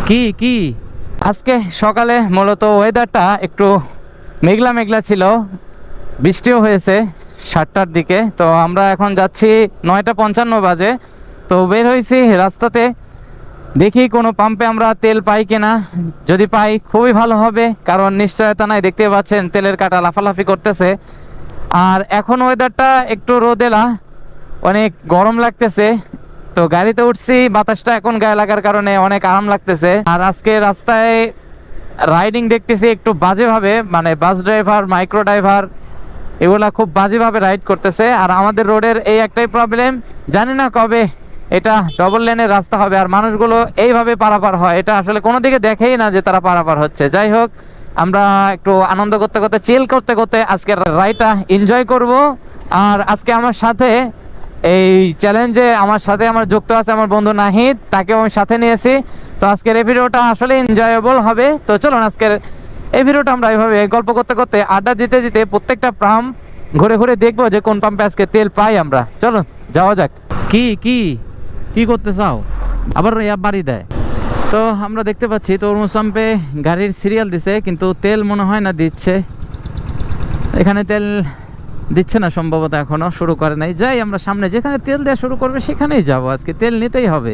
কি কি আজকে সকালে মূলত ওয়েদারটা একটু মেঘলা মেঘলা ছিল, বৃষ্টিও হয়েছে 7টার দিকে। তো আমরা এখন যাচ্ছি 9:55 বাজে। তো বের হয়েছি রাস্তাতে, দেখি কোনো পাম্পে আমরা তেল পাই কিনা। যদি পাই খুবই ভালো হবে, কারণ নিশ্চয়তা নাই, দেখতে পাচ্ছেন তেলের কাটা লাফালাফি করতেছে। আর এখন ওয়েদারটা একটু রোদেলা, অনেক গরম লাগতেছে। তো গাড়িতে উঠছি, বাতাসটা এখন গায়ে লাগার কারণে অনেক আরাম লাগতেছে। আর আজকে রাস্তায় রাইডিং দেখতেছি একটু বাজেভাবে, মানে বাস ড্রাইভার, মাইক্রো ড্রাইভার এগুলা খুব বাজেভাবে রাইড করতেছে। আর আমাদের রোডের এই একটাই প্রবলেম, জানি না কবে এটা ডবল লেনের রাস্তা হবে আর মানুষগুলো এইভাবে পারাপার হয়। এটা আসলে কোনো দিকে দেখেই না যে তারা পারাপার হচ্ছে। যাই হোক, আমরা একটু আনন্দ করতে করতে, চিল করতে করতে আজকের রাইডটা এনজয় করব। আর আজকে আমার সাথে এই চ্যালেঞ্জে আমার সাথে আমার যুক্ত আছে আমার বন্ধু নাহিদ, তাকেও আমি সাথে নিয়েছি। তো আজকের এই ভিডিওটা আসলে এনজয়েবল হবে। তো চলুন আজকের এই ভিডিওটা আমরা এইভাবে গল্প করতে করতে, আড্ডা দিতে দিতে প্রত্যেকটা পাম্প ঘুরে ঘুরে দেখবো যে কোন পাম্পে আজকে তেল পাই আমরা। চলুন যাওয়া যাক। কি কি কি করতে চাও? আবার বাড়ি দেয়। তো আমরা দেখতে পাচ্ছি তরমুজ পাম্পে গাড়ির সিরিয়াল দিছে, কিন্তু তেল মনে হয় না দিচ্ছে। এখানে তেল দিচ্ছে না সম্ভবত, এখনো শুরু করে নাই। যাই আমরা সামনে, যেখানে তেল দেওয়া শুরু করবে সেখানেই যাবো, আজকে তেল নিতেই হবে।